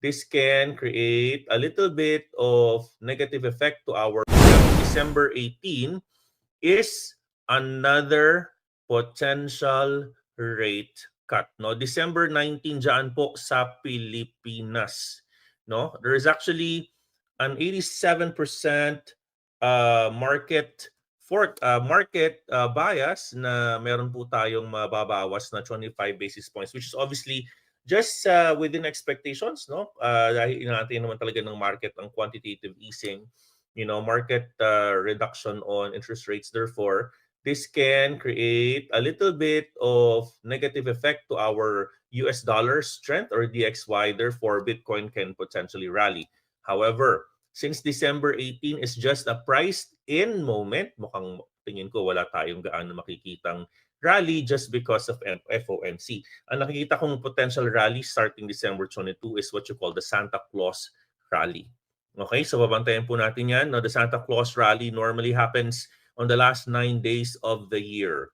this can create a little bit of negative effect to our December 18 is another potential rate cut. No, December 19 diyan po sa Pilipinas. No, there is actually an 87% market bias na meron po tayong mababawas na 25 basis points, which is obviously just within expectations, no? Dahil inaantay naman talaga ng market ang quantitative easing, market reduction on interest rates. Therefore, this can create a little bit of negative effect to our US dollar strength or DXY. Therefore, Bitcoin can potentially rally. However, since December 18 is just a priced-in moment, mukhang tingin ko wala tayong gaano makikitang rally just because of FOMC. Ang nakikita kong potential rally starting December 22 is what you call the Santa Claus rally. Okay, so babantayan po natin yan. The Santa Claus rally normally happens on the last 9 days of the year.